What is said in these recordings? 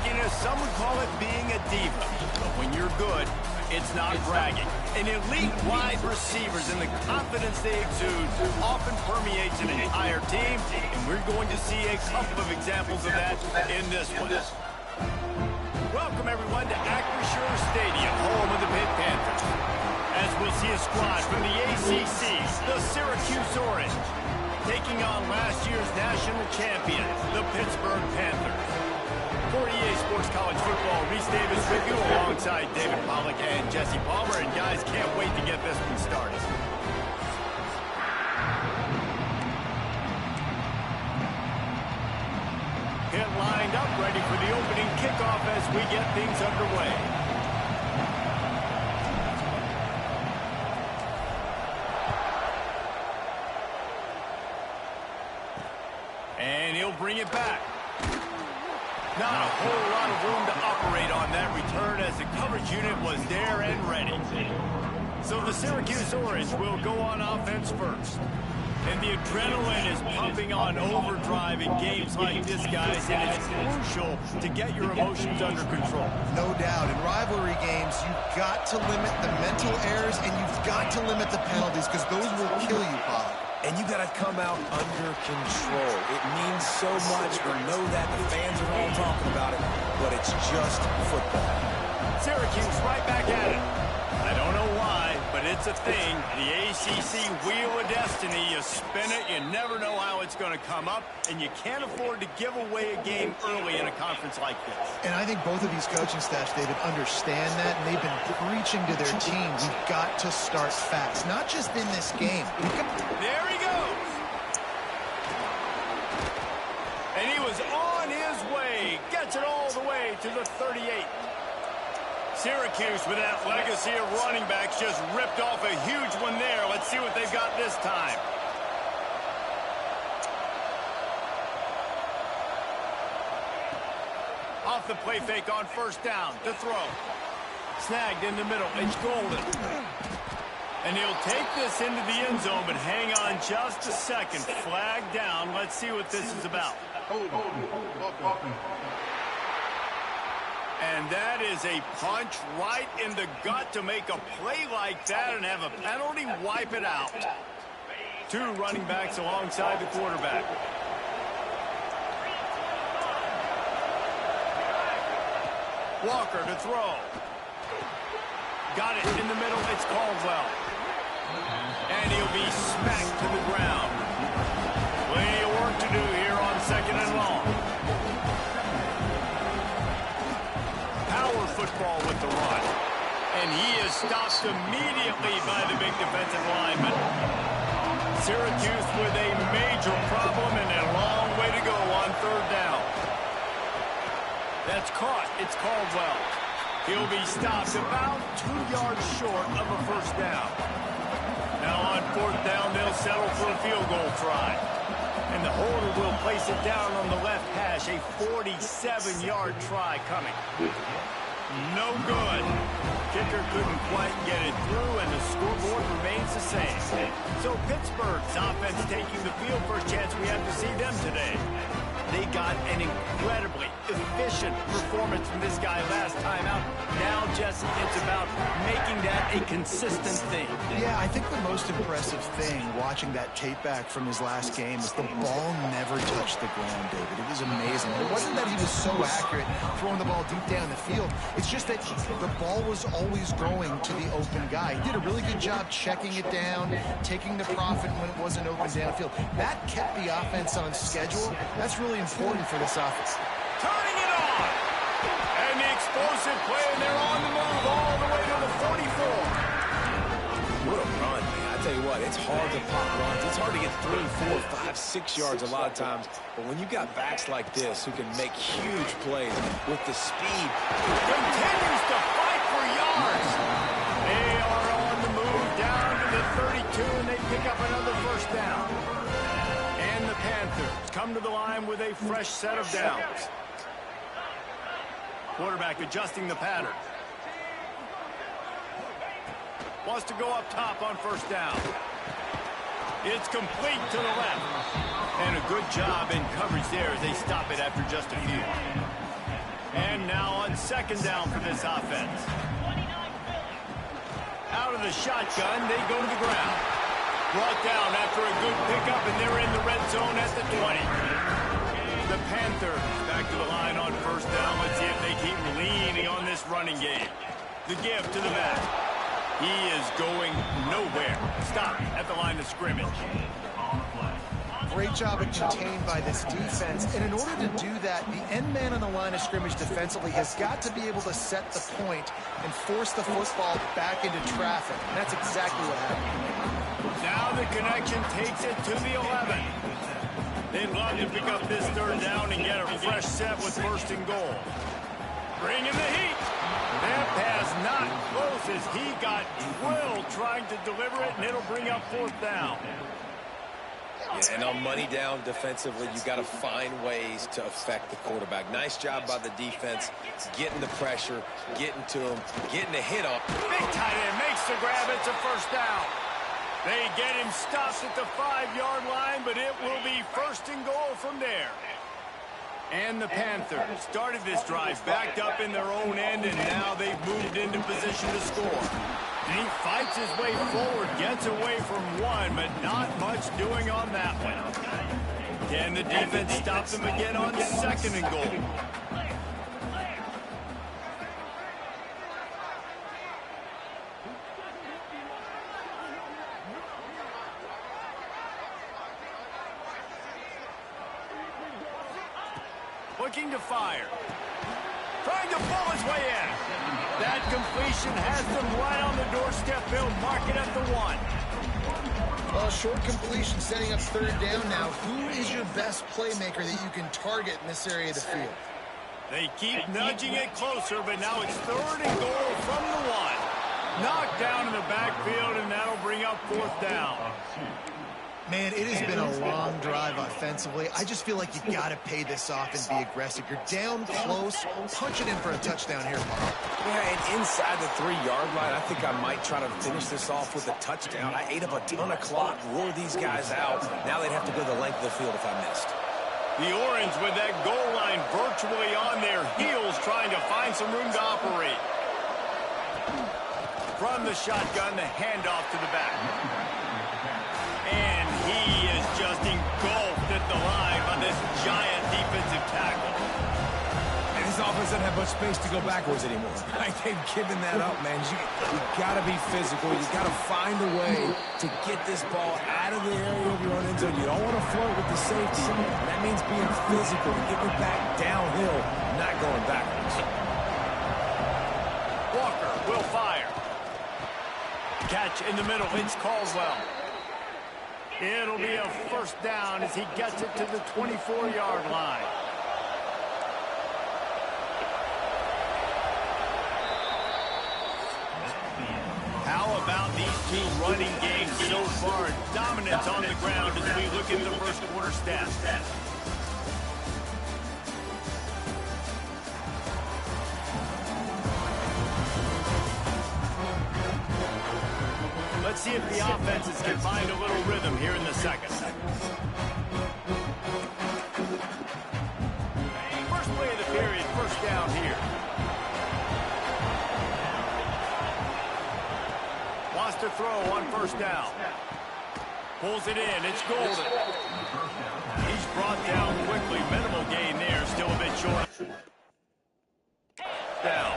cockiness, some would call it being a diva. But when you're good, it's not bragging. And elite wide receivers and the confidence they exude often permeates an entire team, and we're going to see a couple of examples of that in this one. Welcome, everyone, to Acrisure Stadium, home of the Pitt Panthers. As we'll see a squad from the ACC, the Syracuse Orange, taking on last year's national champion, the Pittsburgh Panthers. For EA Sports College Football, Reese Davis with you alongside David Pollack and Jesse Palmer. And guys, can't wait to get this one started. Pitt lined up, ready for the opening kickoff as we get things underway. And he'll bring it back. Not a whole lot of room to operate on that return as the coverage unit was there and ready. So the Syracuse Orange will go on offense first. And the adrenaline is pumping on overdrive in games like this, guys, and it's crucial to get your emotions under control. No doubt. In rivalry games, you've got to limit the mental errors and you've got to limit the penalties because those will kill you, Bob. And you got to come out under control. It means so much. We know that. The fans are all talking about it, but it's just football. Syracuse right back at it. I don't know why, but it's a thing. The ACC Wheel of Destiny, you spin it, you never know how it's going to come up, and you can't afford to give away a game early in a conference like this. And I think both of these coaching staffs, David, understand that, and they've been preaching to their team, we've got to start fast, not just in this game. There he goes. And he was on his way, gets it all the way to the 38. Syracuse, with that legacy of running backs, just ripped off a huge one there. Let's see what they've got this time. Off the play fake on first down. To throw. Snagged in the middle. It's Golden. And he'll take this into the end zone, but hang on just a second. Flag down. Let's see what this is about. And that is a punch right in the gut to make a play like that and have a penalty wipe it out. Two running backs alongside the quarterback. Walker to throw. Got it in the middle. It's Caldwell. And he'll be smacked to the ground. Plenty of work to do here on second and long. Power football with the run. And he is stopped immediately by the big defensive lineman. Syracuse with a major problem and a long way to go on third down. That's caught. It's Caldwell. He'll be stopped about 2 yards short of a first down. Now on fourth down, they'll settle for a field goal try. And the holder will place it down on the left hash. A 47-yard try coming. No good. Kicker couldn't quite get it through, and the scoreboard remains the same. So Pittsburgh's offense taking the field. First chance we have to see them today. They got an incredibly efficient performance from this guy last time out. Now, Jesse, it's about making that a consistent thing. Yeah, I think the most impressive thing watching that tape back from his last game is the ball never touched the ground, David. It was amazing. It wasn't that he was so accurate throwing the ball deep down the field. It's just that the ball was always going to the open guy. He did a really good job checking it down, taking the profit when it wasn't open downfield. That kept the offense on schedule. That's really important for this offense. Turning it on. And the explosive play, and they're on the move all the way to the 44. What a run, man. I tell you what, it's hard to pop runs. It's hard to get 3, 4, 5, 6 yards a lot of times. But when you got backs like this who can make huge plays with the speed. Continues to fight for yards. They are on the move down to the 32, and they pick up another first down. And the Panthers come to the line with a fresh set of downs. Quarterback adjusting the pattern. Wants to go up top on first down. It's complete to the left. And a good job in coverage there as they stop it after just a few. And now on second down for this offense. Out of the shotgun, they go to the ground. Brought down after a good pickup, and they're in the red zone at the 20. The Panthers back to the line on first down. Let's see if they keep leaning on this running game. The give to the back. He is going nowhere. Stop at the line of scrimmage. Great job of contained by this defense. And in order to do that, the end man on the line of scrimmage defensively has got to be able to set the point and force the football back into traffic. And that's exactly what happened. Now the connection takes it to the 11. They'd love to pick up this third down and get a fresh set with first and goal. Bring in the heat. That pass not close as he got drilled trying to deliver it, and it'll bring up fourth down. Yeah, and on money down defensively, you got to find ways to affect the quarterback. Nice job by the defense, getting the pressure, getting to him, getting a hit on. Big tight end makes the grab. It's a first down. They get him stopped at the 5-yard line, but it will be first and goal from there. And the Panthers started this drive backed up in their own end, and now they've moved into position to score. And he fights his way forward, gets away from one, but not much doing on that one. Can the defense stop them again on second and goal? Looking to fire. Trying to pull his way in. That completion has them right on the doorstep. They'll mark it at the 1. Well, short completion setting up third down now. Who is your best playmaker that you can target in this area of the field? They keep nudging it closer, but now it's third and goal from the 1. Knocked down in the backfield, and that'll bring up fourth down. Man, it has been a long drive offensively. I just feel like you got to pay this off and be aggressive. You're down close. Punch it in for a touchdown here, Paul. Yeah, and inside the 3-yard line, I think I might try to finish this off with a touchdown. I ate up a ton of clock, wore these guys out. Now they'd have to go the length of the field if I missed. The Orange with that goal line virtually on their heels, trying to find some room to operate. From the shotgun, the handoff to the back. And he is just engulfed at the line by this giant defensive tackle. And this offense doesn't have much space to go backwards anymore. They've given that up, man. You got to be physical. You got to find a way to get this ball out of the area of your own end zone. You don't want to flirt with the safety. That means being physical, getting it back downhill, not going backwards. Walker will fire. Catch in the middle. It's Caldwell. It'll be a first down as he gets it to the 24-yard line. How about these two running games so far? Dominance on the ground as we look at the first quarter stats. Let's see if the offenses can find a little rhythm here in the second. First play of the period, first down here. Wants to throw on first down. Pulls it in, it's Golden. He's brought down quickly, minimal gain there, still a bit short. Down.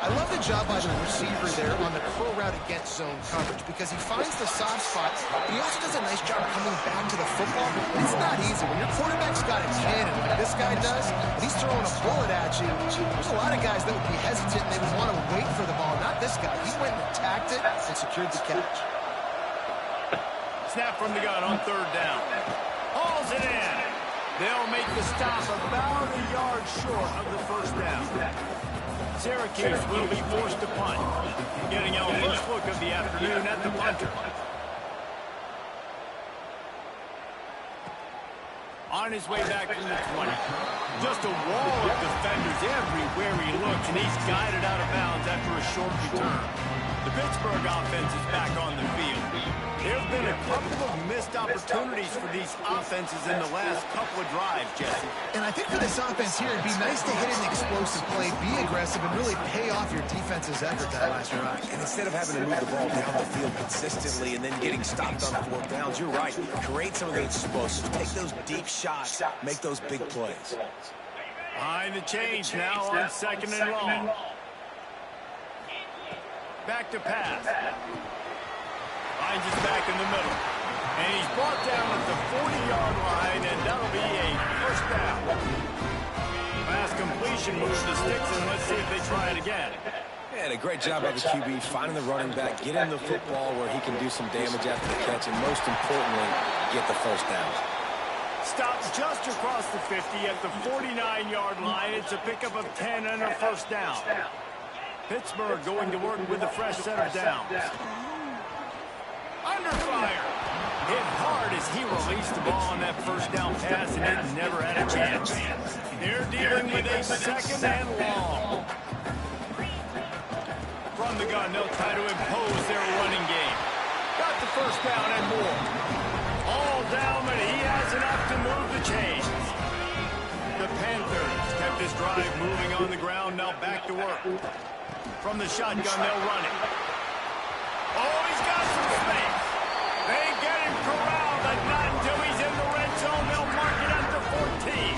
I love the job by the receiver there on the curl route against zone coverage because he finds the soft spot. He also does a nice job coming back to the football. It's not easy. When your quarterback's got a cannon like this guy does, and he's throwing a bullet at you, there's a lot of guys that would be hesitant and they would want to wait for the ball. Not this guy. He went and attacked it and secured the catch. Snap from the gun on third down. Hauls it in. They'll make the stop about a yard short of the first down. Syracuse will be forced to punt. Getting our first look of the afternoon at the punter. On his way back from the 20. Just a wall of defenders everywhere he looks, and he's guided out of bounds after a short return. The Pittsburgh offense is back on the field. There have been a couple of missed opportunities for these offenses in the last couple of drives, Jesse. And I think for this offense here, it'd be nice to hit an explosive play, be aggressive, and really pay off your defense's effort that last drive. And instead of having to move the ball down the field consistently and then getting stopped on fourth downs, you're right. Create some of those explosives. Take those deep shots. Make those big plays. Behind the change now on 2nd and long. Back to pass. Finds his back in the middle. And he's brought down at the 40-yard line, and that'll be a first down. Pass completion moves the sticks, and let's see if they try it again. Yeah, a great job by the QB finding the running back, get him the football where he can do some damage after the catch, and most importantly, get the first down. Stops just across the 50 at the 49-yard line. It's a pickup of 10 and a first down. Pittsburgh going to work with a fresh set of downs. Under fire. Hit hard as he released the ball on that first down pass, and it never had a chance. They're dealing with a 2nd and long. From the gun, they'll try to impose their running game. Got the first down and more. All down, but he has enough to move the chains. The Panthers kept this drive moving on the ground, now back to work. From the shotgun, they'll run it. Oh, he's got some space. They get him corralled, but not until he's in the red zone. They'll mark it at the 14.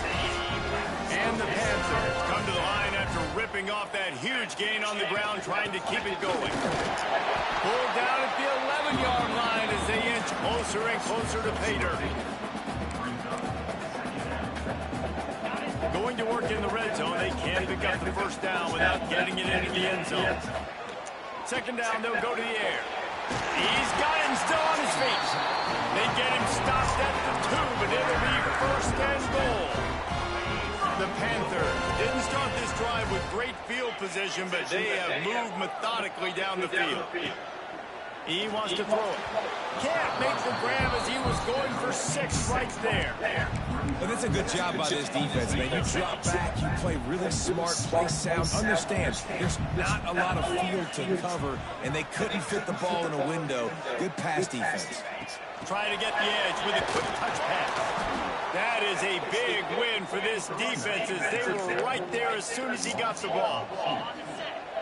And the Panthers come to the line after ripping off that huge gain on the ground, trying to keep it going. Pulled down at the 11-yard line as they inch closer and closer to pay dirt. Going to work in the red zone. They can't pick up the first down without getting it into the end zone. 2nd down, they'll go to the air. He's got him still on his feet. They get him stopped at the 2, but it'll be 1st and goal. The Panthers didn't start this drive with great field position, but they have moved methodically down the field. He wants to throw it. Can't make the grab as he was going for 6 right there. But that's a good job by this defense, man. You drop back, you play really smart, play sound. Understand, there's not a lot of field to cover, and they couldn't fit the ball in a window. Good pass defense. Trying to get the edge with a quick touch pass. That is a big win for this defense as they were right there as soon as he got the ball.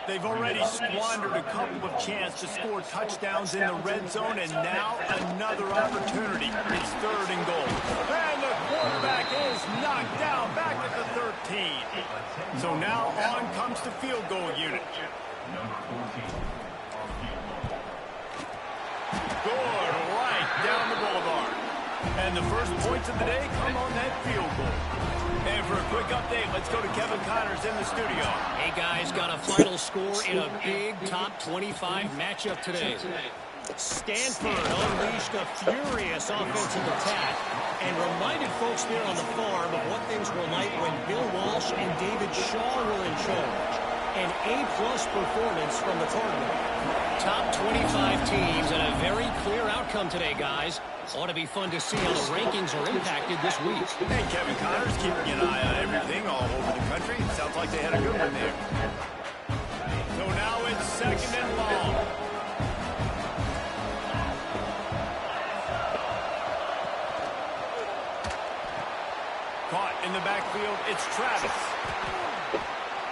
They've already squandered a couple of chances to score touchdowns in the red zone, and now another opportunity. It's 3rd and goal. And the quarterback is knocked down back at the 13. So now on comes the field goal unit. Good right down the boulevard. And the first points of the day come on that field goal. And for a quick update, let's go to Kevin Connors in the studio. Hey, guys, got a final score in a big top 25 matchup today. Stanford unleashed a furious offensive attack and reminded folks there on the farm of what things were like when Bill Walsh and David Shaw were in charge. An A-plus performance from the Cardinals. Top 25 teams and a very clear outcome today, guys. Ought to be fun to see how the rankings are impacted this week. Hey, Kevin Connors, keeping an eye on everything all over the country. Sounds like they had a good one there. So now it's 2nd and long. Caught in the backfield, it's Travis.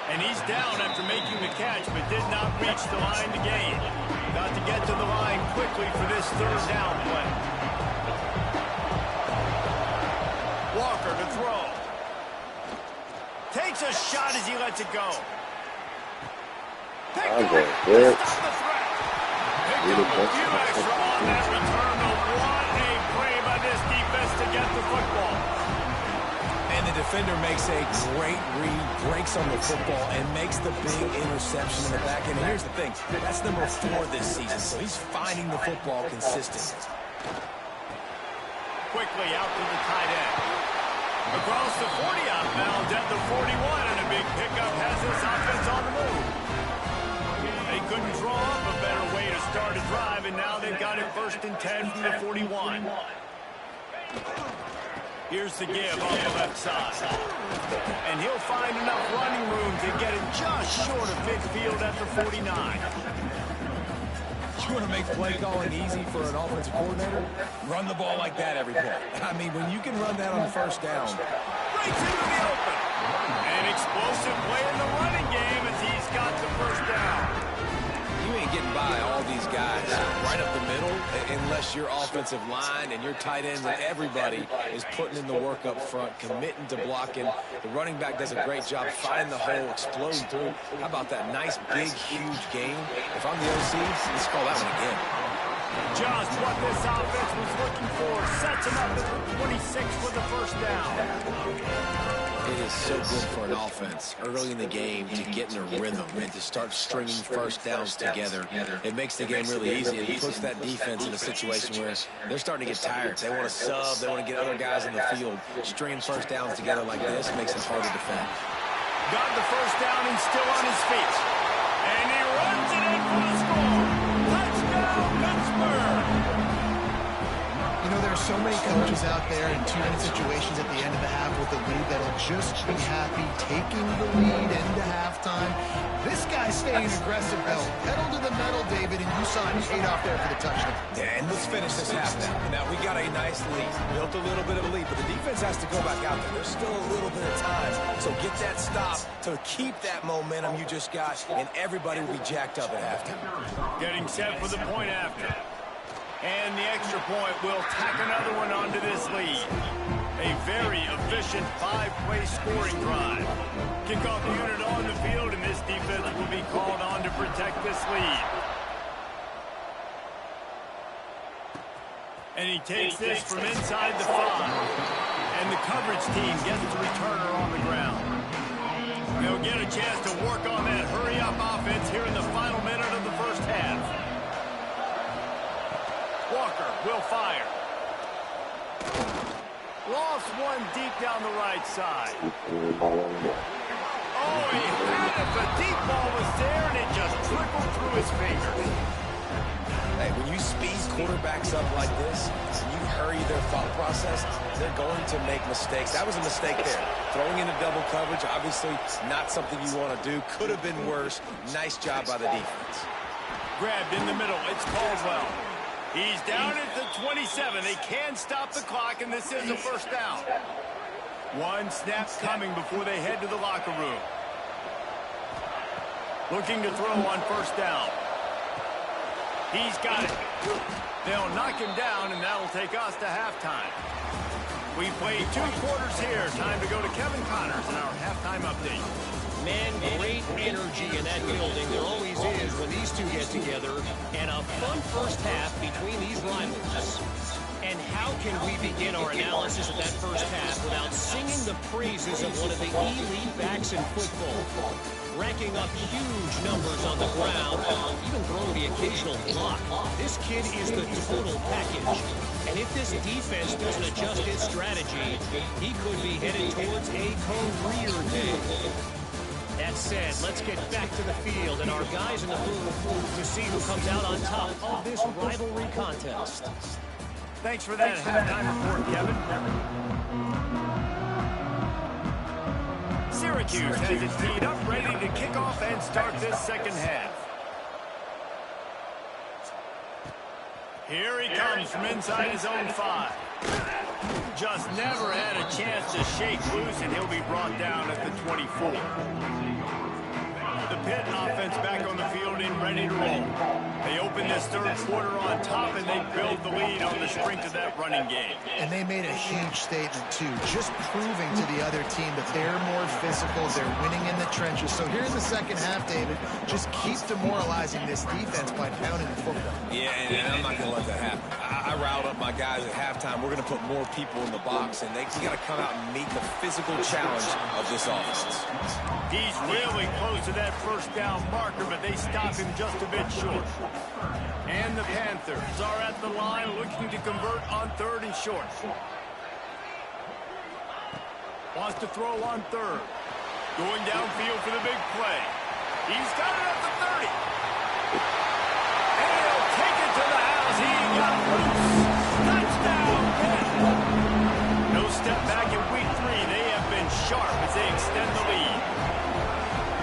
And he's down after making the catch, but did not reach the line to gain. Got to get to the line quickly for this 3rd down play. Walker to throw. Takes a shot as he lets it go. Picked up. Stop the threat. Picked up a few extra on that return, but what a play by this defense to get the football. And the defender makes a great read, breaks on the football, and makes the big interception in the back end. And here's the thing, that's number 4 this season, so he's finding the football consistently. Quickly out to the tight end. Across the 40 outbound at the 41, and a big pickup has this offense on the move. They couldn't draw up a better way to start a drive, and now they've got it 1st and 10 from the 41. Here's the give on the left side. And he'll find enough running room to get it just short of midfield at the 49. You want to make play calling easy for an offensive coordinator? Run the ball like that every play. I mean, when you can run that on first down. Right into the open. An explosive play in the running game as he's got the first down. You ain't getting by all these guys right up the middle unless your offensive line and your tight ends and everybody is putting in the work up front, committing to blocking. The running back does a great job finding the hole, exploding through. How about that nice, big, huge game? If I'm the OC, let's call that one again. Just what this offense was looking for. Sets him up at the 26 for the first down. It is so good for an offense early in the game to get in a rhythm and to start stringing first downs together. It makes the game really easy. It puts that defense in a situation where they're starting to get tired. They want to sub. They want to get other guys in the field. Stringing first downs together like this makes it hard to defend. Got the first down and still on his feet. And he runs it in for the score. Touchdown, Pittsburgh. You know, there are so many coaches out there in two-minute situations at the end of the half with the lead that'll just be happy taking the lead into halftime. This guy's staying aggressive, though. Pedal to the metal, David, and you saw it paid off there for the touchdown. Yeah, and let's finish this half now. Now, we got a nice lead. Built a little bit of a lead, but the defense has to go back out there. There's still a little bit of time. So get that stop to keep that momentum you just got, and everybody will be jacked up at halftime. Getting set for the point after. And the extra point will tack another one onto this lead. A very efficient five-play scoring drive. Kickoff unit on the field, and this defense will be called on to protect this lead. And he takes this from inside the 5. And the coverage team gets the returner on the ground. They'll get a chance to work on that hurry-up offense here in the final minute of the first half. Walker will fire. Lost one deep down the right side. Oh, he had it. The deep ball was there, and it just trickled through his fingers. Hey, when you speed quarterbacks up like this, and you hurry their thought process, they're going to make mistakes. That was a mistake there. Throwing into double coverage, obviously not something you want to do. Could have been worse. Nice job by the defense. Grabbed in the middle. It's Caldwell. He's down at the 27. They can stop the clock, and this is a first down. One snap coming before they head to the locker room. Looking to throw on first down. He's got it. They'll knock him down, and that'll take us to halftime. We played 2 quarters here. Time to go to Kevin Connors in our halftime update. Man, great energy in that building. There always is when these two get together. And a fun first half between these rivals. And how can we begin our analysis of that first half without singing the praises of one of the elite backs in football? Racking up huge numbers on the ground, even throwing the occasional block. This kid is the total package. And if this defense doesn't adjust its strategy, he could be headed towards a career day. That said, let's get back to the field and our guys in the booth to see who comes out on top of this rivalry contest. Thanks for that halftime report, Kevin. Syracuse has it teed up, ready to kick off and start this second half. Here he comes from inside his own 5. Just never had a chance to shake loose, and he'll be brought down at the 24. The Pitt offense back on the field and ready to roll. They open this third quarter on top, and they build the lead on the strength of that running game. And they made a huge statement, too, just proving to the other team that they're more physical, they're winning in the trenches. So here in the second half, David, just keep demoralizing this defense by pounding the football. Yeah, and I'm not going to let that happen. I riled up my guys at halftime. We're going to put more people in the box, and they got to come out and meet the physical challenge of this offense. He's really close to that first down marker, but they stop him just a bit short. And the Panthers are at the line looking to convert on third and short. Wants to throw on third. Going downfield for the big play. He's got it at the 30. And he'll take it to the house. He got loose. Touchdown, Pitt. No step back in week 3. They have been sharp as they extend the lead.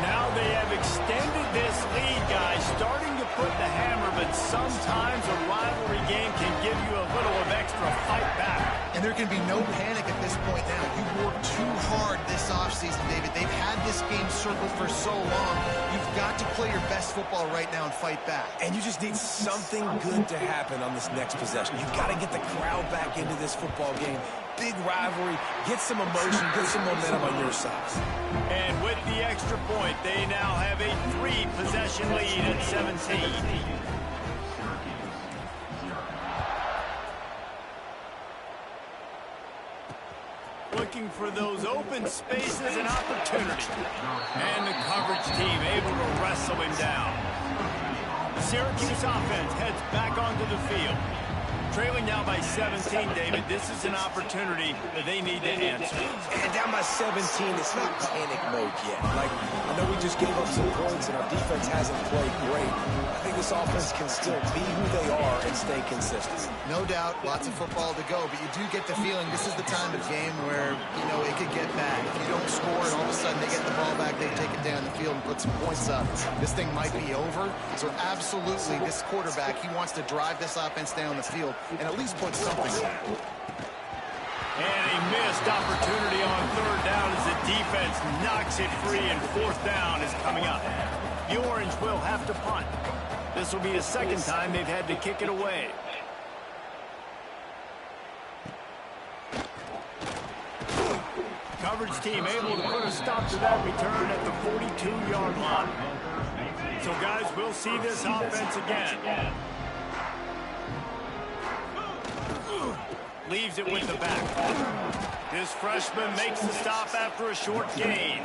Now they have extended this lead, guys, starting to put the hammer but sometimes a rivalry game can give you a little of extra fight back. And there can be no panic at this point now. You worked too hard this offseason, David. They've had this game circled for so long. You've got to play your best football right now and fight back. And you just need something good to happen on this next possession. You've got to get the crowd back into this football game. Big rivalry, get some emotion, get some momentum on your side. And with the extra point, they now have a 3-possession lead at 17. Looking for those open spaces and opportunity. And the coverage team able to wrestle him down. The Syracuse offense heads back onto the field. Trailing now by 17, David. This is an opportunity that they need to answer. And down by 17, it's not panic mode yet. Like, I know we just gave up some points and our defense hasn't played great. I think this offense can still be who they are and stay consistent. No doubt, lots of football to go, but you do get the feeling this is the time of game where, you know, it could get bad. If you don't score and all of a sudden they get the ball back, they take it down the field and put some points up, this thing might be over. So absolutely, this quarterback, he wants to drive this offense down the field and at least put something in. And a missed opportunity on third down as the defense knocks it free, and fourth down is coming up. The Orange will have to punt. This will be the second time they've had to kick it away. Coverage team able to put a stop to that return at the 42-yard line. So, guys, we'll see this offense again. Leaves it with the back. This freshman makes the stop after a short gain.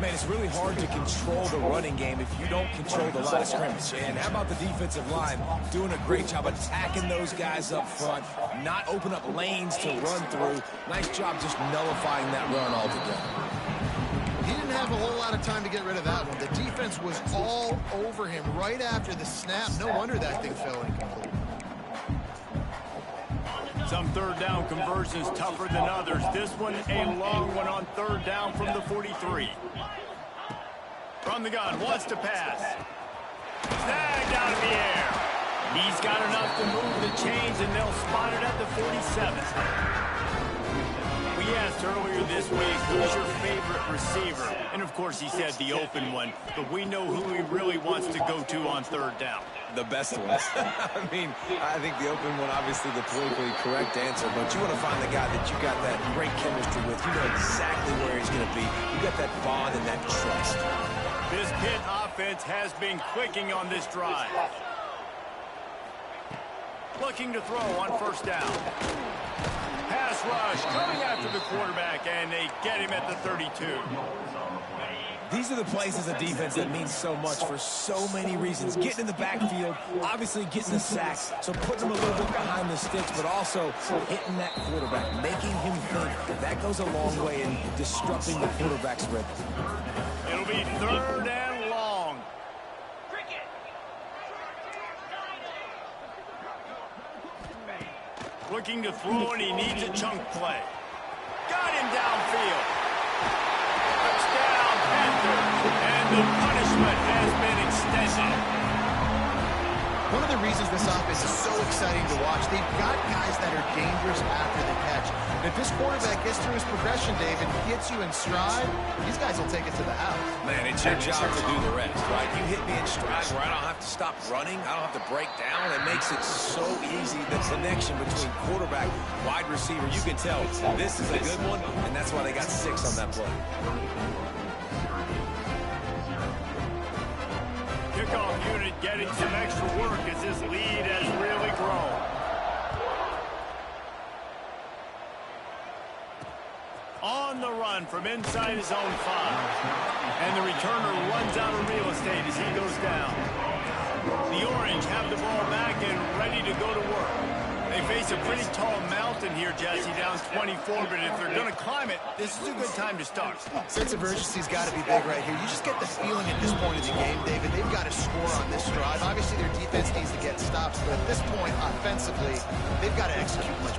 Man, it's really hard to control the running game if you don't control the line of scrimmage. And how about the defensive line doing a great job attacking those guys up front, not open up lanes to run through. Nice job just nullifying that run altogether. He didn't have a whole lot of time to get rid of that one. The defense was all over him right after the snap. No wonder that thing fell incomplete. Some third down conversions tougher than others. This one a long one on third down from the 43. From the gun, wants to pass. Snagged out of the air. He's got enough to move the chains, and they'll spot it at the 47. We asked earlier this week, who's your favorite receiver? And of course he said the open one, but we know who he really wants to go to on third down. The best one. I mean, I think the open one, obviously the politically correct answer, but you want to find the guy that you got that great chemistry with. You know exactly where he's going to be. You got that bond and that trust. This Pitt offense has been clicking on this drive. Looking to throw on first down. Pass rush coming after the quarterback, and they get him at the 32. These are the plays as a defense that means so much for so many reasons. Getting in the backfield, obviously getting the sacks, so putting them a little bit behind the sticks, but also hitting that quarterback, making him think. That goes a long way in disrupting the quarterback's rhythm. It'll be third and long. Looking to throw, and he needs a chunk play. Got him downfield. Touchdown, Panthers. And the punishment has been extended. One of the reasons this offense is so exciting to watch, they've got guys that are dangerous after the catch. And if this quarterback gets through his progression, David, gets you in stride, these guys will take it to the house. Man, it's your job to do the rest, right? You hit me in stride where I don't have to stop running. I don't have to break down. It makes it so easy. The connection between quarterback, wide receiver, you can tell this is a good one, and that's why they got 6 on that play. Kickoff unit getting some extra work as this lead has really grown. On the run from inside his own 5. And the returner runs out of real estate as he goes down. The Orange have the ball back and ready to go to work. They face a pretty tall mountain here, Jesse, down 24, but if they're going to climb it, this is a good time to start. Sense of urgency's got to be big right here. You just get the feeling at this point of the game, David, they've got to score on this drive. Obviously, their defense needs to get stops, but at this point, offensively, they've got to execute much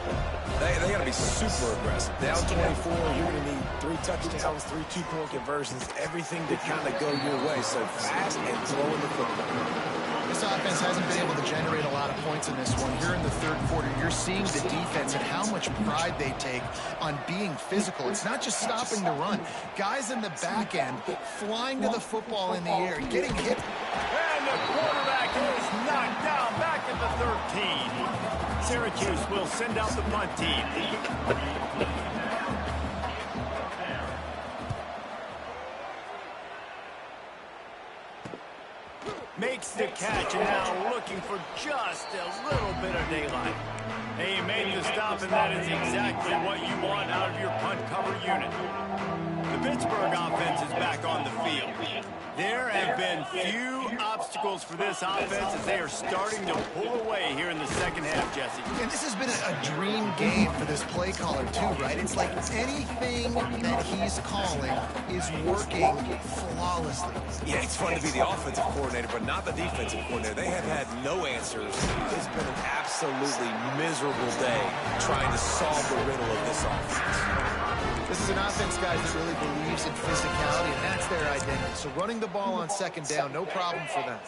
better. They got to be super aggressive. Down 24, you're going to need 3 touchdowns, 3 two-point conversions, everything to kind of go your way. So fast and throwing the football. This offense hasn't been able generate a lot of points in this one. Here in the third quarter, you're seeing the defense and how much pride they take on being physical. It's not just stopping the run. Guys in the back end flying to the football in the air, getting hit. And the quarterback is knocked down back at the 13. Syracuse will send out the punt team. Makes the catch and now looking for just a little bit of daylight. He made the stop, and that is exactly what you want out of your punt cover unit. The Pittsburgh offense is back on the field. There have been few obstacles for this offense as they are starting to pull away here in the second half, Jesse. And this has been a dream game for this play caller too, right? It's like anything that he's calling is working flawlessly. Yeah, it's fun to be the offensive coordinator, but not the defensive coordinator. They have had no answers. It's been an absolutely miserable day trying to solve the riddle of this offense. This is an offense, guys, that really believes in physicality, and that's their identity. So running the ball on second down, no problem for them.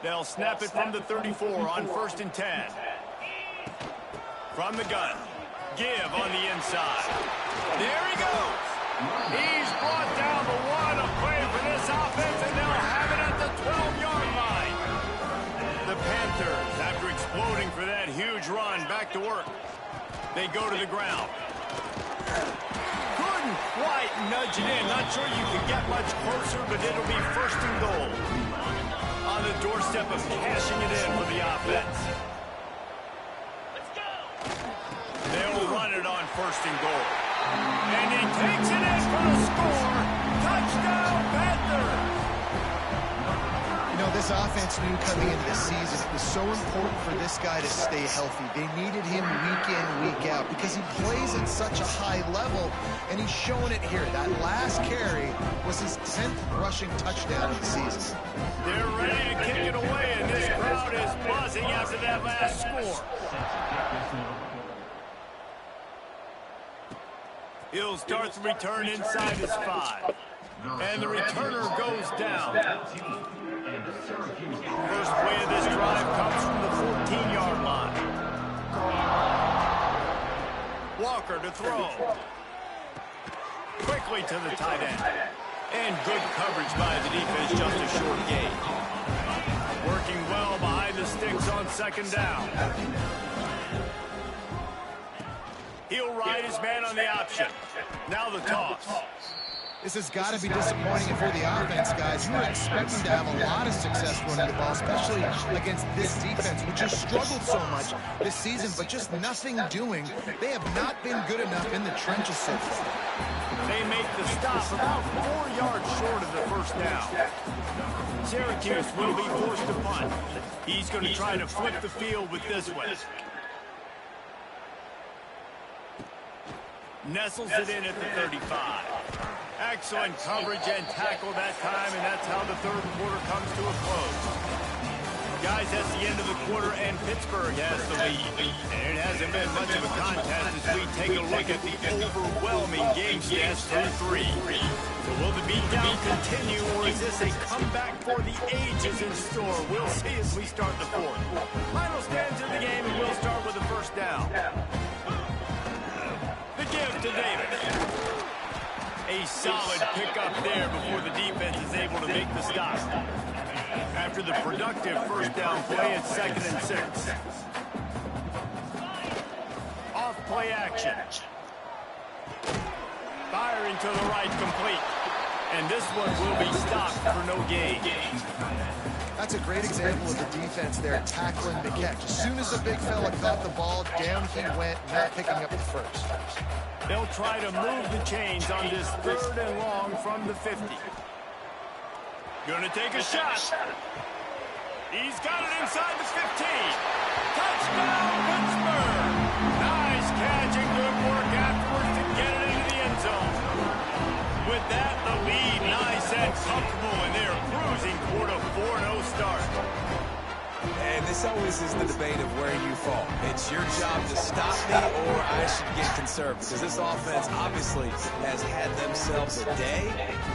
They'll snap it from the 34 on 1st and 10. From the gun. Give on the inside. There he goes. He's brought down the one. A play for this offense, and they'll have it at the 12-yard line. The Panthers, after exploding for that huge run, back to work. They go to the ground. Couldn't quite nudge it in. Not sure you can get much closer, but it'll be 1st and goal. On the doorstep of cashing it in for the offense. They'll run it on 1st and goal. And he takes it in for the score. Touchdown, Panthers! You know, this offense knew coming into this season it was so important for this guy to stay healthy. They needed him week in, week out because he plays at such a high level, and he's showing it here. That last carry was his 10th rushing touchdown of the season. They're ready to kick it away, and this crowd is buzzing after that last score. He'll start the return inside his 5. And the returner goes down. First play of this drive comes from the 14-yard line. Walker to throw. Quickly to the tight end. And good coverage by the defense, just a short gain. Working well behind the sticks on 2nd down. He'll ride his man on the option. Now the toss. This has got to be disappointing for the offense, guys. You were expecting to have a lot of success running the ball, especially against this defense, which has struggled so much this season, but just nothing doing. They have not been good enough in the trenches so far. They make the stop about 4 yards short of the 1st down. Syracuse will be forced to punt. He's going to try to flip the field with this one. Nestles it in at the 35. Excellent coverage and tackle that time, and that's how the 3rd quarter comes to a close. Guys, that's the end of the quarter, and Pittsburgh has the lead. And it hasn't been much of a contest as we take a look at the overwhelming game stats through 3. So will the beatdown continue, or is this a comeback for the ages in store? We'll see as we start the 4th. Final stands in the game, and we'll start with the 1st down. The give to Davis. A solid pickup there before the defense is able to make the stop. After the productive 1st down play, it's 2nd and 6. Off play action. Firing to the right, complete. And this one will be stopped for no gain. That's a great example of the defense there tackling the catch. As soon as the big fella caught the ball, down he went, not picking up the 1st. They'll try to move the chains on this 3rd and long from the 50. Gonna take a shot. He's got it inside the 15. Touchdown, Pittsburgh. Nice catch and good work afterwards to get it into the end zone. With that, the lead nice and comfortable, and they're cruising toward a 4-0 start. And this always is the debate of where you fall. It's your job to stop me, or I should get conserved, because this offense obviously has had themselves a day,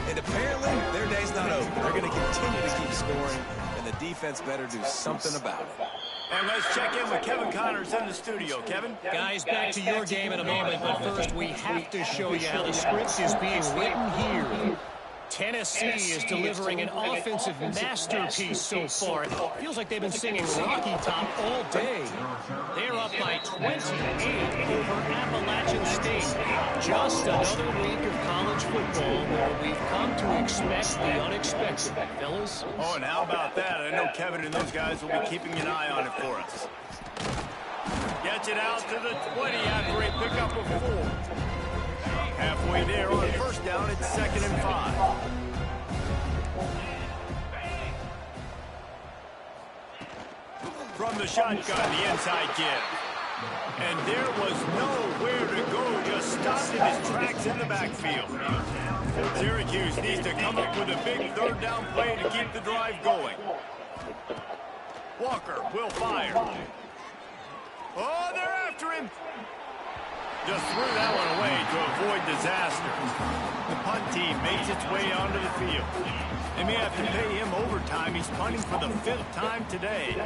and apparently their day's not over. They're going to continue to keep scoring, and the defense better do something about it. And let's check in with Kevin Connors in the studio. Kevin? Guys, back to your game in a moment, but first we have to show you how the script is being written here. Tennessee is delivering an offensive masterpiece so far. It feels like they've been singing Rocky Top all day. They're up by 28 over Appalachian State. Just another week of college football where we've come to expect the unexpected. Fellas? Oh, and how about that? I know Kevin and those guys will be keeping an eye on it for us. Gets it out to the 20 after a pickup of 4. Halfway there on first down, it's 2nd and 5. From the shotgun, the inside give. And there was nowhere to go, just stopped in his tracks in the backfield. Syracuse needs to come up with a big 3rd down play to keep the drive going. Walker will fire. Oh, they're after him. Just threw that one away to avoid disaster. The punt team makes its way onto the field. They may have to pay him overtime. He's punting for the 5th time today.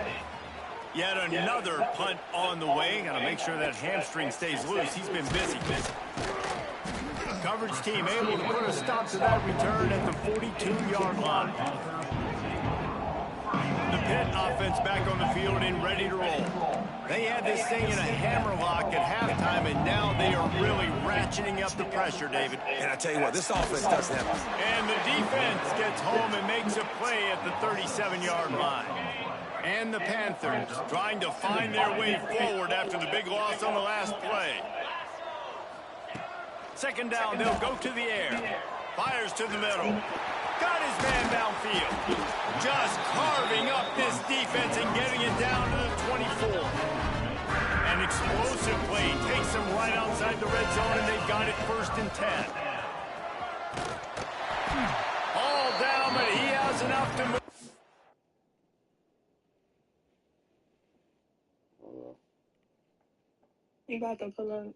Yet another punt on the way. Got to make sure that hamstring stays loose. He's been busy. Coverage team able to put a stop to that return at the 42-yard line. The Pitt offense back on the field and ready to roll. They had this thing in a hammerlock at halftime, and now they are really ratcheting up the pressure, David. And I tell you what, this offense doesn't have... And the defense gets home and makes a play at the 37-yard line. And the Panthers trying to find their way forward after the big loss on the last play. 2nd down, they'll go to the air. Fires to the middle. Got his man downfield. Just carving up this defense and getting it down to the 24. An explosive play takes them right outside the red zone, and they've got it 1st and 10. All down, but he has enough to move. You got to pull up.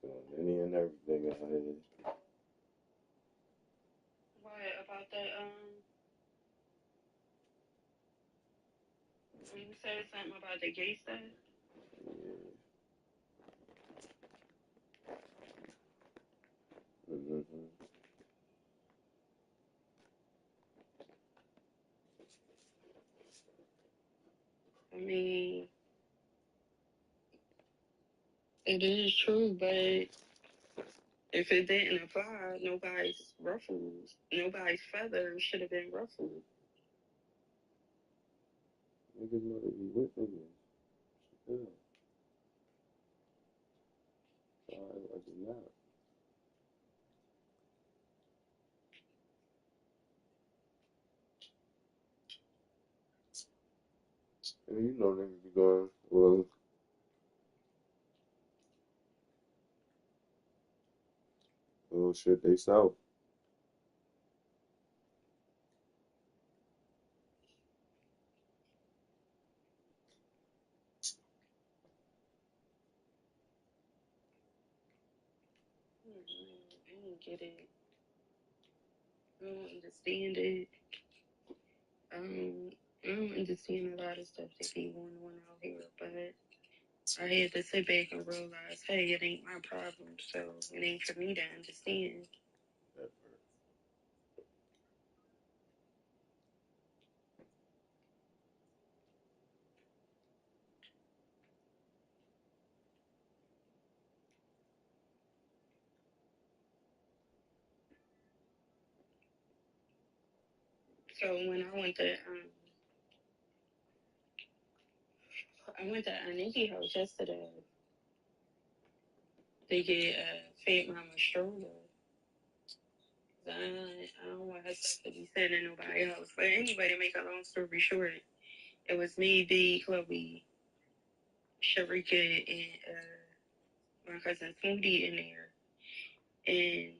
doing any and everything in her head. What about the when you said something about the gay stuff? Yeah. Mm-hmm. I mean, it is true, but if it didn't apply, nobody's ruffles, nobody's feathers should have been ruffled. Niggas know they be with niggas. Yeah. Sorry, I did not. And you know niggas be going, well, shit, they south. I don't get it. I don't understand it. I don't understand a lot of stuff that be going on out here, but I had to sit back and realize, hey, it ain't my problem, so it ain't for me to understand. That So when I went to Nikki house yesterday to get Fat Mama stroller. I don't want her stuff to be sitting in nobody's house. But anyway, to make a long story short, it was me, B, Chloe, Sharika, and my cousin Smoothie in there. And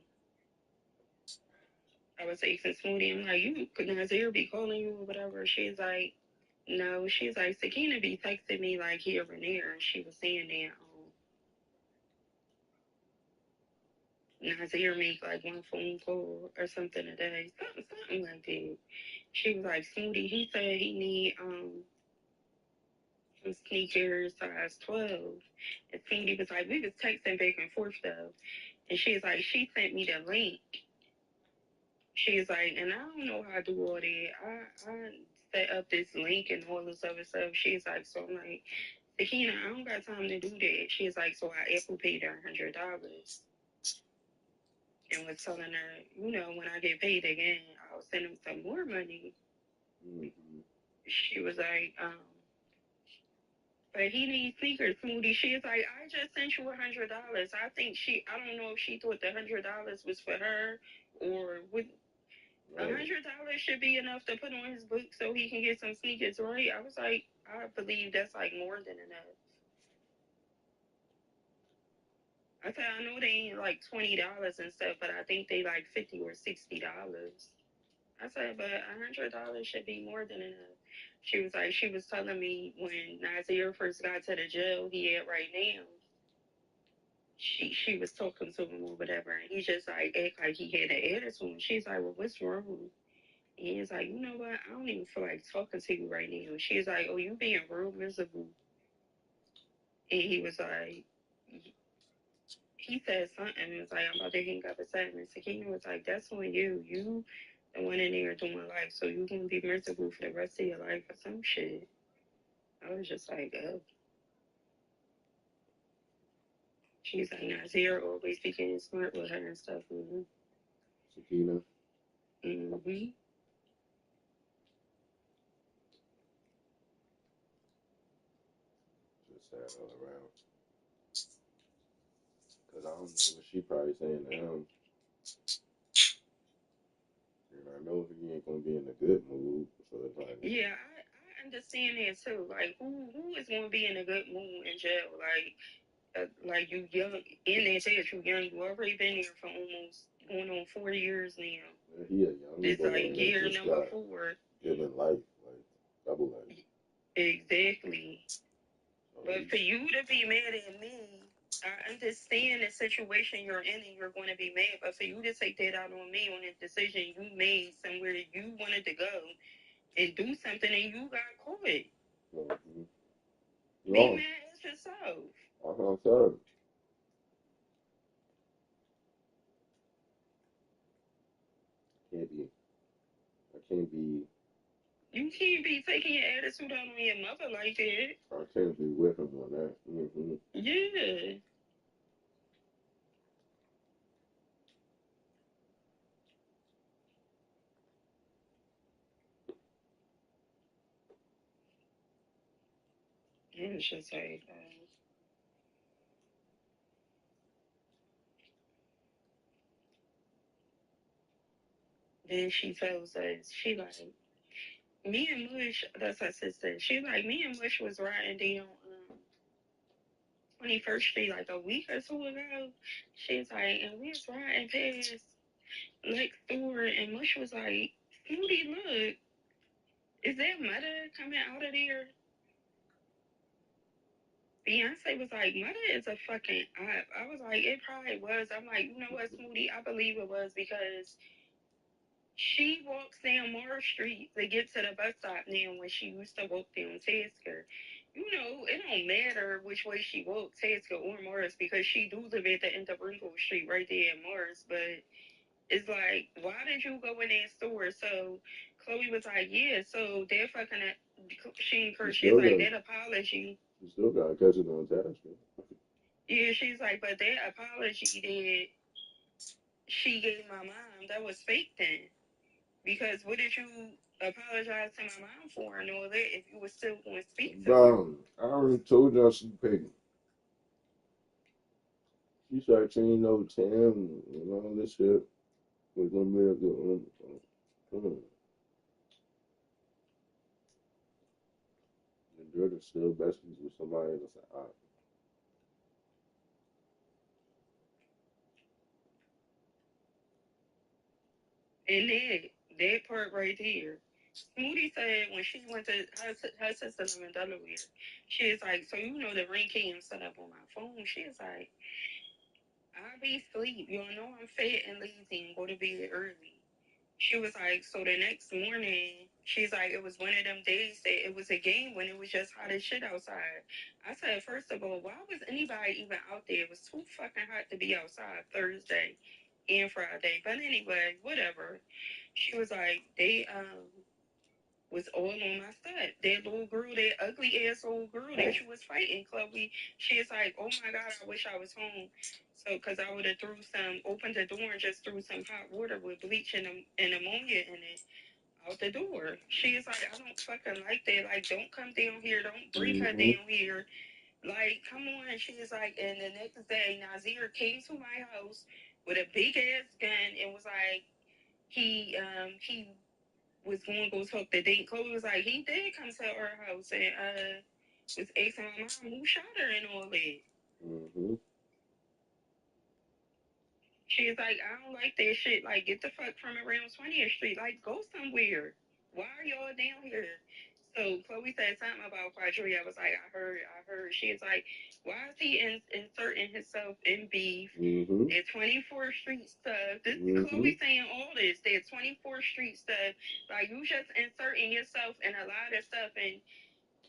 I was asking Smoothie, I'm like, you could Nazir be calling you or whatever. She's like, no. She's like, Sakina be texting me like here and there. And she was saying that Nazir make like one phone call or something a day. Something like that. She was like, Smoothie, he said he need some sneakers size 12. And Smoothie was like, we was texting back and forth though. And she's like, she sent me the link. She's like, and I don't know how to do all that. I set up this link and all this other stuff. She's like, so I'm like, Sakina, I don't got time to do that. She's like, so I Apple paid her $100 and was telling her, you know, when I get paid again, I'll send him some more money. Mm-hmm. She was like, but he needs sneakers, Smoothie. She's like, I just sent you $100. I don't know if she thought the $100 was for her or with $100 should be enough to put on his book so he can get some sneakers, right? I was like, I believe that's like more than enough. I said, I know they ain't like $20 and stuff, but I think they like $50 or $60. I said, but $100 should be more than enough. She was like, she was telling me when Nazir first got to the jail he at right now. She was talking to him or whatever, and he just like act like he had an attitude. She's like, well, what's wrong? And he's like, you know what? I don't even feel like talking to you right now. She's like, oh, you being real miserable. And he was like, he said something. It was like, I'm about to hang up a segment. Sakina was like, that's on you. You the one in there doing life, so you gonna be miserable for the rest of your life or some shit. I was just like, oh. She's like, Nazir always speaking smart with her and stuff. Mm-hmm. Sakina. Mm-hmm. Just sad all around. Because I don't know what she probably saying to him. And I know he ain't going to be in a good mood. So it's like, Yeah, I understand that too. Like, who is gonna be in a good mood in jail? Like you young, in that jail, you young. You already been here for almost going on 4 years now. he a young It's boy like that year just number got 4. given life, like double life. Exactly. So But for you to be mad at me I understand the situation you're in and you're going to be mad, but for you to take that out on me on a decision you made somewhere you wanted to go and do something and you got caught. Mm-hmm. Be No, mad at yourself. I'm sorry. Can't be. I can't be. You can't be taking your attitude out on your mother like that. I can't be with him on that. Mm-hmm. Yeah. It's just like, then she tells us, she like, me and Mush, that's her sister. She like, me and Mush was riding down 21st Street like a week or two ago. She's like, and we was riding past next door, and Mush was like, Snooty, look, is that mother coming out of there? Beyonce was like, mother is a fucking op. I was like, it probably was. I'm like, you know what, Smoothie? I believe it was because she walks down Morris Street to get to the bus stop now when she used to walk down Tasker. You know, it don't matter which way she walks, Tasker or Morris, because she do live at the end of Ringgold Street right there in Morris. But it's like, why did you go in that store? So Chloe was like, yeah, so they're fucking, she encouraged, she's like, that apology. You still got to catch it on task, man. Yeah, she's like, but that apology that she gave my mom, that was fake then. Because what did you apologize to my mom for and all that if you were still going to speak to her? Bro, I already told y'all she paid. She started changing over Tam and all this shit. We're gonna be a good one. And Jordan still besties with somebody that's like, all And that part right there. Smoothie said when she went to her sister live in Delaware, she was like, so you know the ring cam set up on my phone. She was like, I'll be asleep. You know I'm fat and lazy and go to bed early. She was like, so the next morning, she's like, it was one of them days that it was a game when it was just hot as shit outside. I said, first of all, why was anybody even out there? It was too fucking hot to be outside Thursday and Friday. But anyway, whatever. She was like, they was all on my side. That little girl, that ugly ass old girl that you was fighting, Chloe. She's like, oh my God, I wish I was home. So, because I would have opened the door and just threw some hot water with bleach and ammonia in it out the door. She's like, I don't fucking like that. Like, don't come down here. Don't bring her mm-hmm. down here. Like, come on. And she's like, and the next day, Nazir came to my house with a big ass gun and was like, he was going to go talk to Date. Chloe was like, he did come to our house and was asking my mom who shot her and all that. Mm-hmm. She's like, I don't like that shit. Like, get the fuck from around 20th Street. Like, go somewhere. Why are y'all down here? So Chloe said something about Quadri. I was like, I heard. She's like, why is he inserting himself in beef? Mm-hmm. That 24th Street stuff. This Mm-hmm. Chloe saying all this. That 24th Street stuff. Like, you just inserting yourself in a lot of stuff. And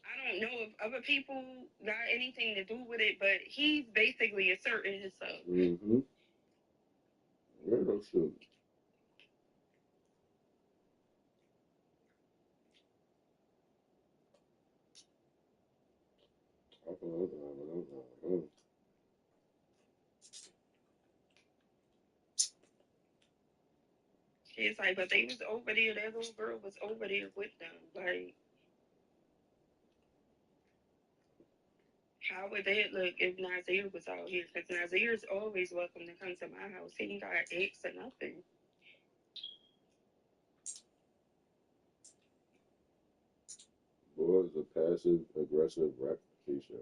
I don't know if other people got anything to do with it, but he's basically asserting himself. Mm-hmm. Yeah, that's true. She's like, but they was over there. That little girl was over there with them. Like, how would that look if Nazir was out here? Because Nazir's always welcome to come to my house. He ain't got eggs or nothing. Boy is a passive aggressive rap feature.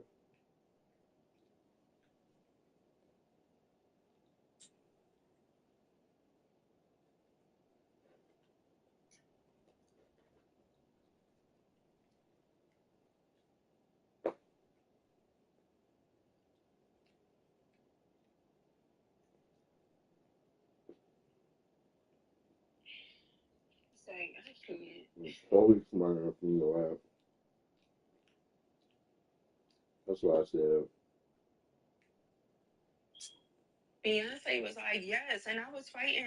like, I can't. It's always smart enough for me to laugh. That's why I said, Beyonce was like, yes, and I was fighting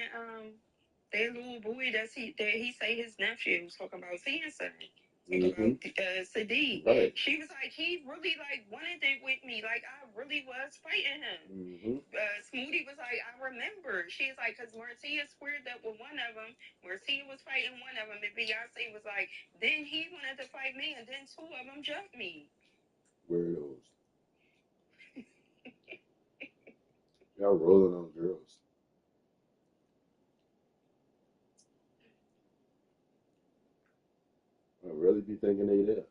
that little boy that he say his nephew was talking about fiance. Talking about Sadiq. right. She was like, he really like wanted it with me. Like I really was fighting him. Smoothie was like, I remember. She's like, because Marcia squared up with one of them. Marcia was fighting one of them, and Beyonce was like, then he wanted to fight me, and then two of them jumped me. Weirdos. Y'all rolling on girls. I really be thinking they there.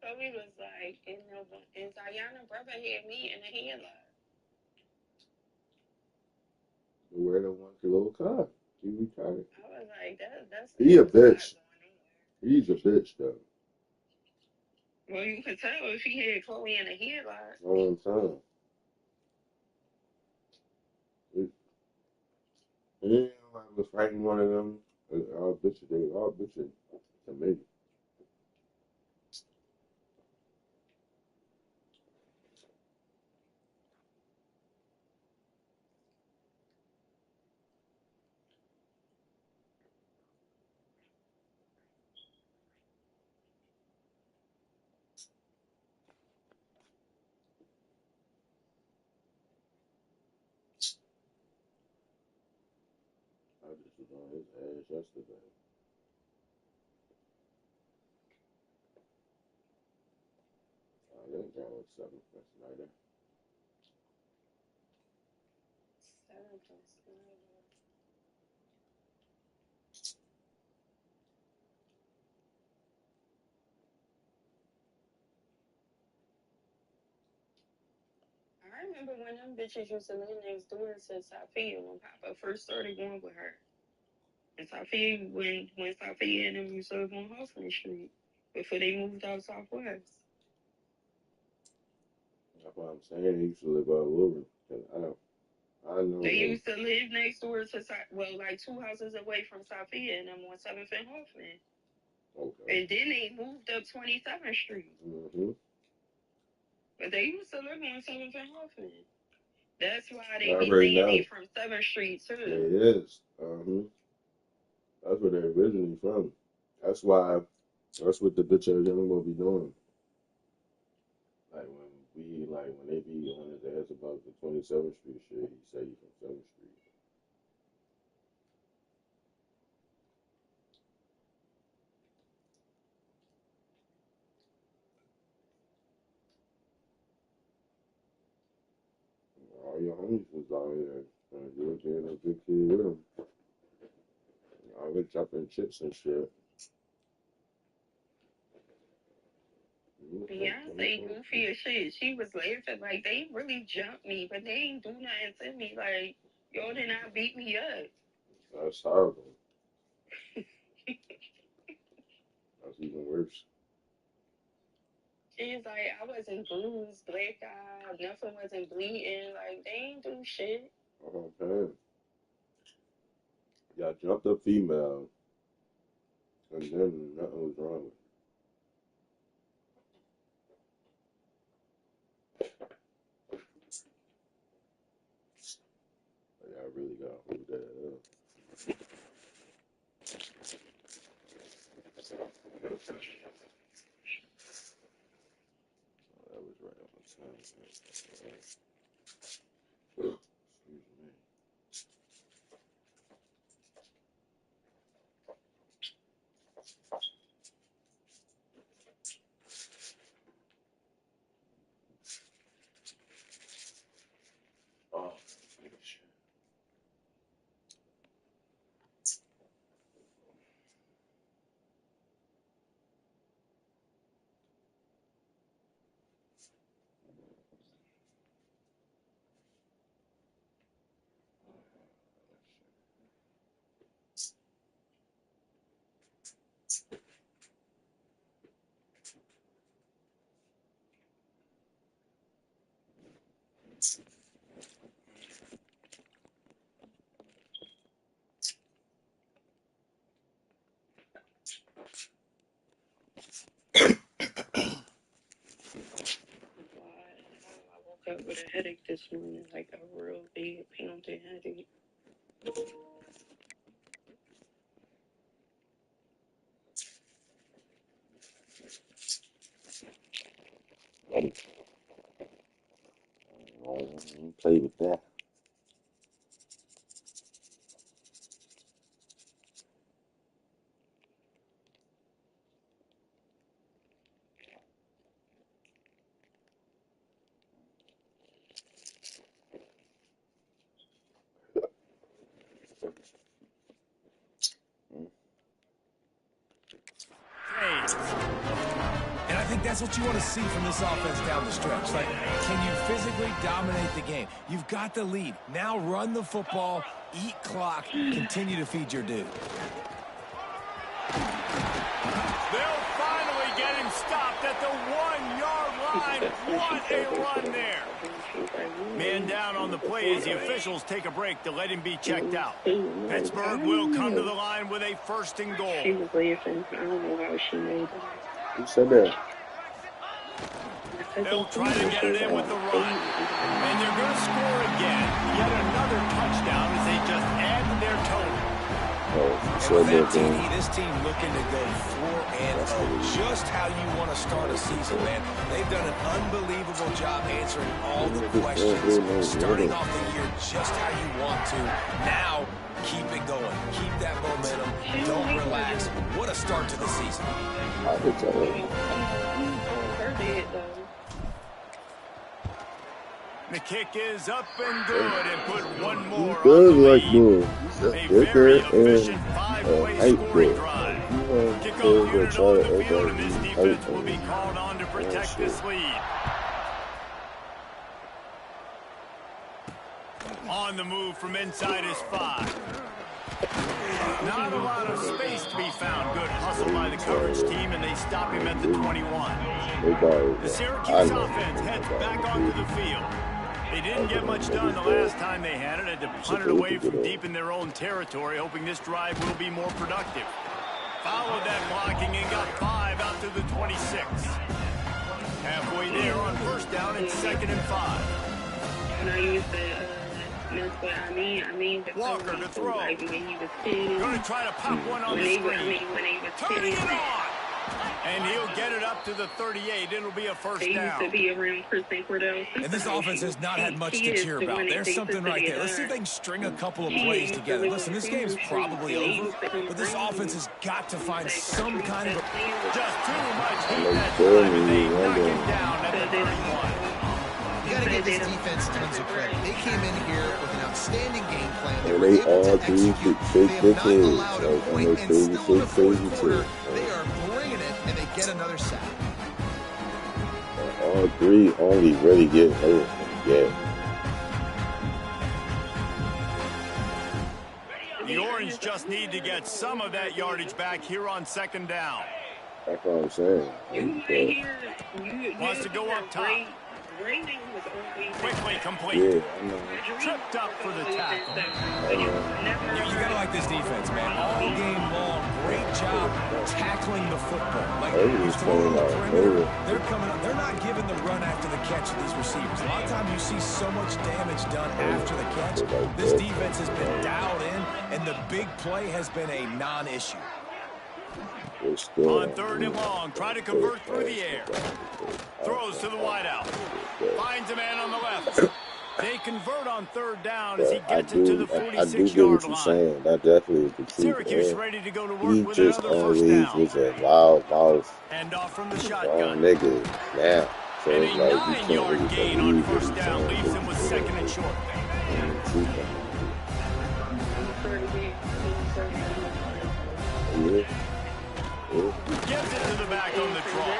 So he was like, and Diana brother had me in the headlock. The weirdo wants a little car. He retired. I was like, that's He a lot going bitch. on. He's a bitch, though. Well, you can tell if he had Chloe in a headlock. All the time. Yeah, I was fighting one of them. All bitches, they all bitches to me. I just was on his ass yesterday. I didn't go with 7 first nighter. 7 plus 9. I remember when them bitches used to live next door to Sophia when Papa first started going with her. And Sophia, when Sophia and them used to live on Hoffman Street before they moved out Southwest. That's what I'm saying. He used to live all over. I know They him. used to live next door to, like 2 houses away from Sophia and them on 7th and Hoffman. Okay. And then they moved up 27th Street. But they used to live on 7th and Hoffman. That's why they be saying they from 7th Street, too. It is. That's where they're originally from. That's why, that's what the bitch ass young will be doing. When they be on his ass about the 27th Street shit, he say he from 7th Street. All your homies was out here. You was getting a big kid with them. I was chopping chips and shit. Beyonce goofy as shit. She was laughing like they really jumped me, but they ain't do nothing to me. Like, y'all did not beat me up. That's horrible. That's even worse. She's like, I wasn't bruised, black eye, nothing wasn't bleeding. Like, they ain't do shit. Oh, man. Y'all jumped a female, and then nothing was wrong with it. Y'all really got to hold that up. That was right on time. Excuse me. Oh, shit. up with a headache this morning, like a real big pounding headache. Play with that. And I think that's what you want to see from this offense down the stretch. Like, can you physically dominate the game? You've got the lead. Now run the football, eat clock, continue to feed your dude. They'll finally get him stopped at the 1-yard line. What a run there. Man down on the play as the officials take a break to let him be checked out. Pittsburgh will come to the line with a 1st and goal. She was laughing. I don't know how she made it. Who said that? They'll try to get it in with the run. And they're going to score again. Yet another touchdown as they just add to their total. And with that TD, this team looking to go 4-0. Just how you want to start a season, man. They've done an unbelievable job answering all the questions. Starting off the year just how you want to. Now, keep it going. Keep that momentum. Don't relax. What a start to the season. The kick is up and good and put one more on Good the like lead. move. A very efficient 5-way scoring drive. Kickoff unit on the field, and this defense will be called on to protect this lead. On the move from inside his 5. Not a lot of space to be found. Good hustle by the coverage team, and they stop him at the 21. The Syracuse offense heads back onto the field. They didn't get much done the last time they had it. Had to punt it away from deep in their own territory, hoping this drive will be more productive. Followed that blocking and got 5 out to the 26. Halfway there on 1st down and 2nd and 5. And I used to, that's what I mean. Walker to throw. Like when he was 10. Going to try to pop one on the screen. When he was 10. Turning it on. And he'll get it up to the 38. It'll be a 1st They down. used to be around Chris Cordell. And this offense has not had much to cheer about. There's something right there. Let's see if they can string a couple of plays together. Listen, this game's probably over, but this offense has got to find some kind of a... Just too much heat that time, and they knock him down at the 31. You got to give this defense tons of credit. They came in here with an outstanding game plan. They And were they able to all do execute. shake They their have not kids. allowed a And point, they and still in the crazy fourth quarter, too. they are bringing it, and they get another sack. All 3 only really get hurt. Yeah. The Orange just need to get some of that yardage back here on 2nd down. That's what I'm saying. Wants to go up top. Quickly complete. Yeah, I know. Tripped up for the tackle. You gotta like this defense, man. All game long, great job tackling the football. Like, you throw on the perimeter, they're coming up. They're not giving the run after the catch to these receivers. A lot of times you see so much damage done after the catch. This defense has been dialed in, and the big play has been a non-issue. On 3rd and long, try to convert through the air. Throws to the wideout. Finds a man on the left. They convert on 3rd down as he gets it to the 46-yard line. Saying. That definitely is the truth. Syracuse ready to go to work He with just another 1st always down. was a loud mouth. Hand off from the Wrong shotgun. nigga. Now. So And it's a like you can't 9-yard really gain on believe 1st down leaves him with 2nd and short. Gives it to the back on the draw.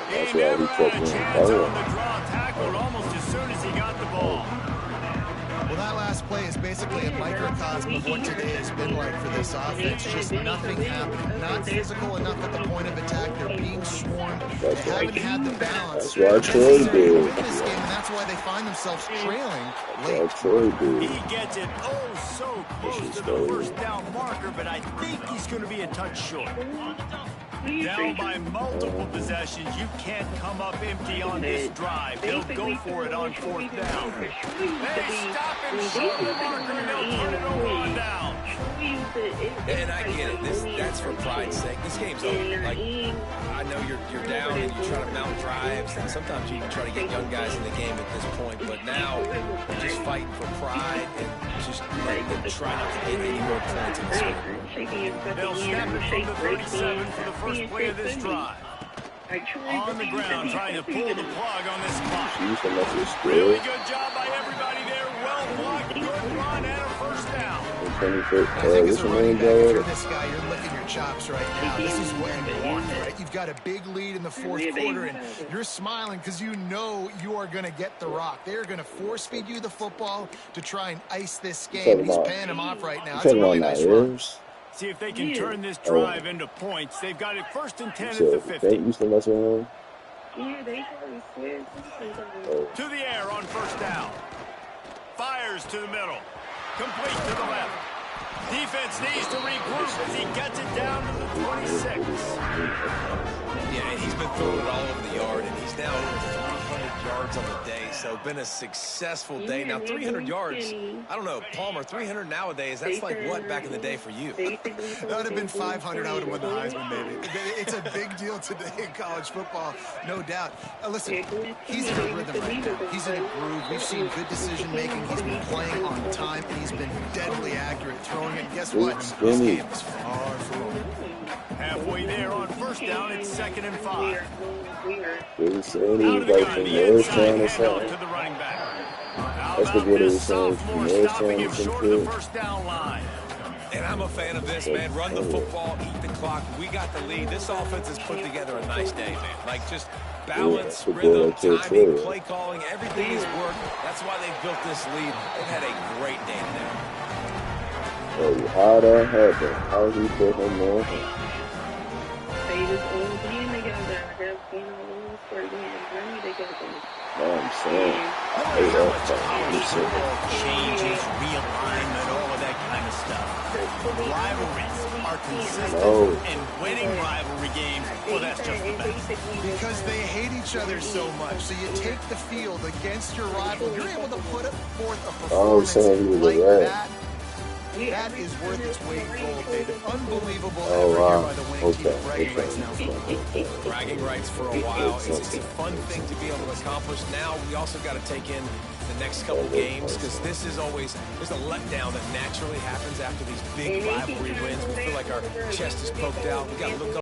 He never had a chance on the draw. Tackled almost as soon as he got the ball. Well, that last play is basically a microcosm of what today has been like for this offense. Just nothing happening. Not physical enough at the point of attack. They're being swarmed. They haven't had the balance necessary to win this game, and that's why they find themselves trailing late. He gets it so close to the 1st down marker, but I think he's going to be a touch short. Down by multiple possessions, you can't come up empty on this drive. They'll go for it on 4th down. They stop and show the marker, and they'll turn it over on down. And I get it. That's for pride's sake. This game's over. Like, I know you're down and you're trying to mount drives, and sometimes you even try to get young guys in the game at this point. But now you're just fighting for pride and just try not to get any more points in this game. They'll snap it from the 37 for the first play of this drive. On the ground, trying to pull the plug on this clock. Really good job by everybody there. Well blocked, good run, and a first down. I think as a running back, if you're this guy, you're licking your chops right now. This is what you want, right? You've got a big lead in the 4th quarter, and you're smiling because you know you are going to get the rock. They're going to force feed you the football to try and ice this game. He's paying him off right now. It's a really nice run. See if they can turn this drive into points. They've got it 1st and 10 at the 50. Yeah, they probably swear. To the air on 1st down. Fires to the middle. Complete to the left. Defense needs to regroup as he gets it down to the 26. Yeah, and he's been throwing it all over the yard, and he's now over 300 yards on the day. So been a successful day. Now 300 yards, I don't know, Palmer, 300 nowadays, that's like what back in the day for you? That would have been 500. I would have won the Heisman, maybe. It's a big deal today in college football, no doubt. Listen, he's in a rhythm right now. He's in a groove. We've seen good decision-making. He's been playing on time, and he's been deadly accurate throwing it. And guess what? This game is far from over. Halfway there on 1st down, it's 2nd and 5. Out They of saying the he was like gun, from the Morristown inside or handoff something. to the running back. How That's about the video this was saying from sophomore Morristown stopping or him some short of the shit. 1st down line? And I'm a fan of this, man. Run the football, eat the clock. We got the lead. This offense has put together a nice day, man. Like, just balance, rhythm, timing, play calling, everything has worked. That's why they built this lead. They've had a great day today. Oh, how that happened? How he put him on? They just all being together. They're, running together. I'm saying, I hate that fucking shit. Changes, realignment, all of that kind of stuff. Rivalries are consistent, and winning rivalry games, well, that's just the best. Because they hate each other so much. So you take the field against your rival. You're able to put forth a performance like that. That is worth its weight in gold, David. Unbelievable effort here by the winning team. Bragging rights now. Bragging rights for a while. It's a fun thing to be able to accomplish. Now we also got to take in the next couple games because this is always, there's a letdown that naturally happens after these big rivalry wins. We feel like our chest is poked out. We got to look up.